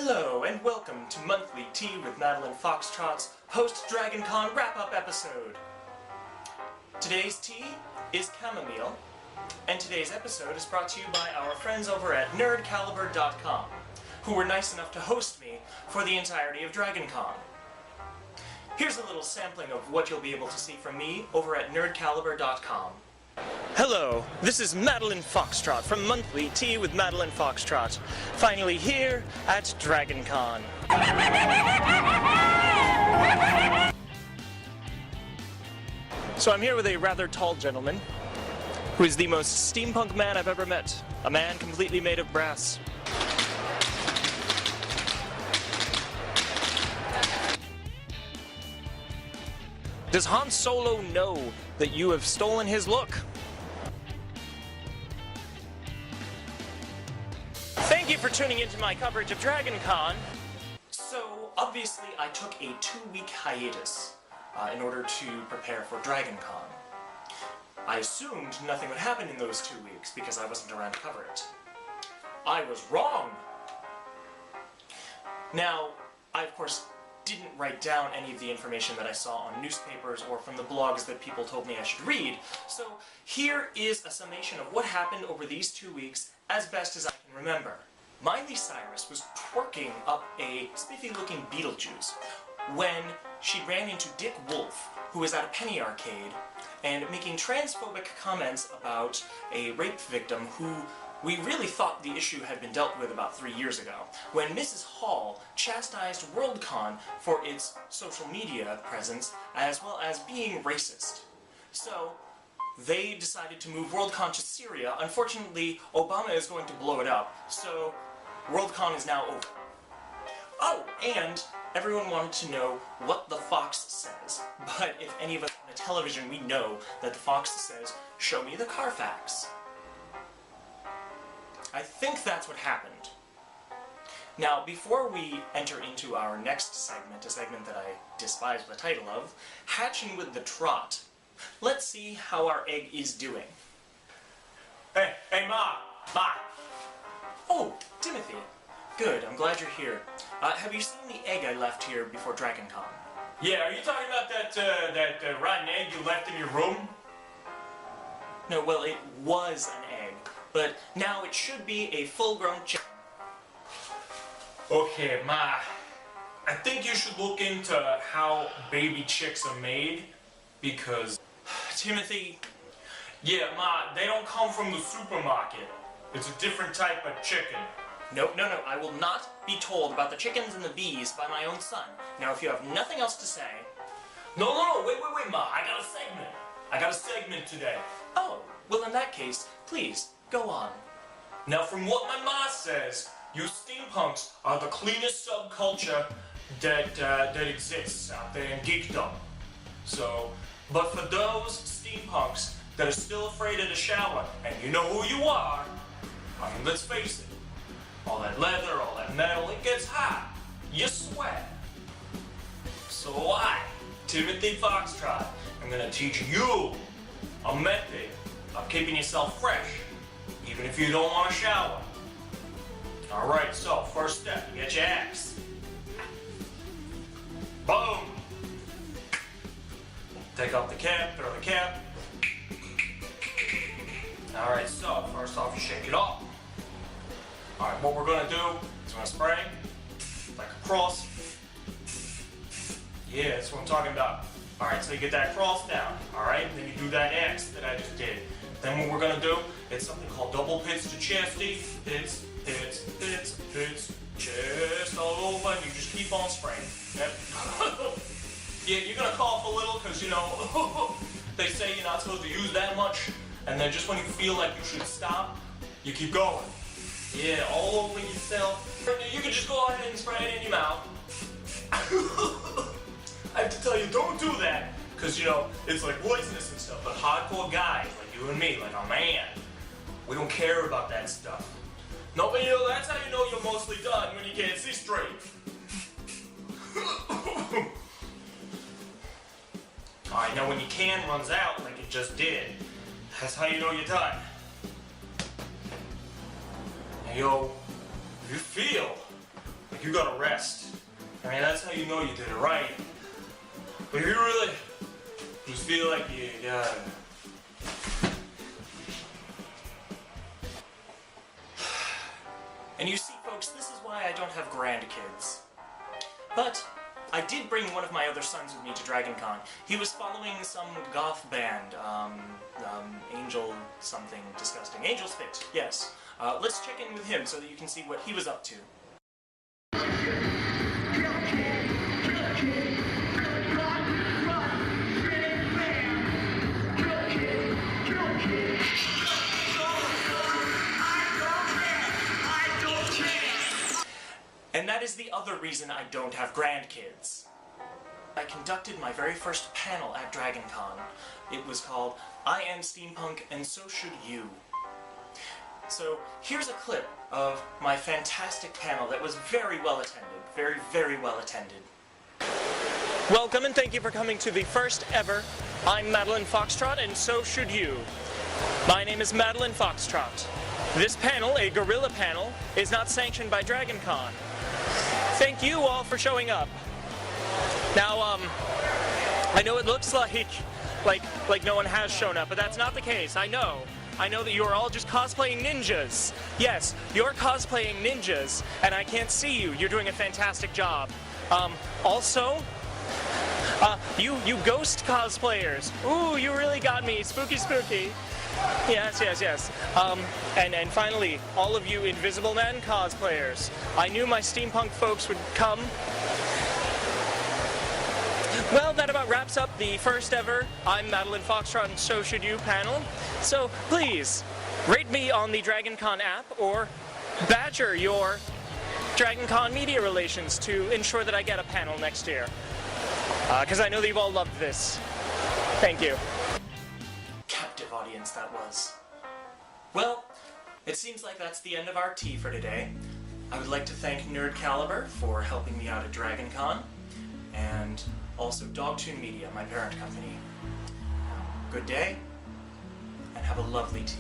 Hello and welcome to Monthly Tea with Madeline Foxtrot's post-Dragon Con wrap-up episode. Today's tea is chamomile, and today's episode is brought to you by our friends over at nerdcaliber.com, who were nice enough to host me for the entirety of Dragon Con. Here's a little sampling of what you'll be able to see from me over at nerdcaliber.com. Hello, this is Madeline Foxtrot from Monthly Tea with Madeline Foxtrot, finally here at Dragon Con. So I'm here with a rather tall gentleman, who is the most steampunk man I've ever met, a man completely made of brass. Does Han Solo know that you have stolen his look? Thank you for tuning into my coverage of Dragon Con. So, obviously I took a 2-week hiatus in order to prepare for Dragon Con. I assumed nothing would happen in those 2 weeks because I wasn't around to cover it. I was wrong! Now, I of course didn't write down any of the information that I saw on newspapers or from the blogs that people told me I should read, so here is a summation of what happened over these 2 weeks as best as I can remember. Miley Cyrus was twerking up a spiffy-looking Beetlejuice when she ran into Dick Wolf, who was at a penny arcade, and making transphobic comments about a rape victim who we really thought the issue had been dealt with about 3 years ago, when Mrs. Hall chastised Worldcon for its social media presence, as well as being racist. So, they decided to move Worldcon to Syria. Unfortunately, Obama is going to blow it up, so Worldcon is now over. Oh, and everyone wanted to know what the Fox says, but if any of us on the television, we know that the Fox says, "Show me the Carfax." I think that's what happened. Now, before we enter into our next segment, a segment that I despise the title of, Hatching with the Trot, let's see how our egg is doing. Hey, Ma! Oh, Timothy. Good, I'm glad you're here. Have you seen the egg I left here before Dragon Con? Yeah, are you talking about that rotten egg you left in your room? No, well, it was an egg, but now it should be a full-grown chicken. Okay, Ma. I think you should look into how baby chicks are made, because... Timothy... Yeah, Ma, they don't come from the supermarket. It's a different type of chicken. No, I will not be told about the chickens and the bees by my own son. Now, if you have nothing else to say... No, wait, Ma, I got a segment today. Oh, well in that case, please, go on. Now, from what my ma says, you steampunks are the cleanest subculture that exists out there in geekdom. So, but for those steampunks that are still afraid of the shower, and you know who you are, I mean, let's face it, all that leather, all that metal, it gets hot. You sweat. So I, Timothy Foxtrot, I'm gonna teach you a method of keeping yourself fresh, even if you don't want to shower. Alright, so first step, you get your axe. Boom! Take off the cap, throw the cap. Alright, so first off you shake it off. Alright, what we're gonna do is we're gonna spray like a cross. Yeah, that's what I'm talking about. Alright, so you get that cross down, alright? Then you do that X that I just did. Then what we're gonna do, it's something called double pits to chesty. Pits, chest all over, and you just keep on spraying. Yep. Yeah, you're gonna cough a little, because, you know, they say you're not supposed to use that much, and then just when you feel like you should stop, you keep going. Yeah, all over yourself. You can just go ahead and spray it in your mouth. I have to tell you, don't do that, because, you know, it's like poisonous and stuff, but hardcore guys like you and me, like a man, we don't care about that stuff. No, but you know, that's how you know you're mostly done, when you can't see straight. Alright, now when your can runs out, like it just did, that's how you know you're done. Now, yo, if you feel you gotta rest. I mean, that's how you know you did it right. But if you really just feel like you gotta... And you see, folks, this is why I don't have grandkids. But I did bring one of my other sons with me to DragonCon. He was following some goth band, Angel something disgusting. Angel's Fit, yes. Let's check in with him so that you can see what he was up to. And that is the other reason I don't have grandkids. I conducted my very first panel at DragonCon. It was called I Am Steampunk and So Should You. So here's a clip of my fantastic panel that was very well attended. Very, very well attended. Welcome and thank you for coming to the first ever I'm Madeline Foxtrot and So Should You. My name is Madeline Foxtrot. This panel, a guerrilla panel, is not sanctioned by DragonCon. Thank you all for showing up. Now, I know it looks like no one has shown up, but that's not the case. I know that you are all just cosplaying ninjas. Yes, you're cosplaying ninjas, and I can't see you. You're doing a fantastic job. Also, you ghost cosplayers. Ooh, you really got me. Spooky, spooky. Yes. And finally, all of you Invisible Man cosplayers. I knew my steampunk folks would come. Well, that about wraps up the first ever I'm Madeline Foxtrot and So Should You panel. So please, rate me on the DragonCon app or badger your DragonCon media relations to ensure that I get a panel next year. Because I know that you've all loved this. Thank you. Captive audience that was. Well, it seems like that's the end of our tea for today. I would like to thank Nerd Caliber for helping me out at DragonCon, and also Dogtoon Media, my parent company. Good day, and have a lovely tea.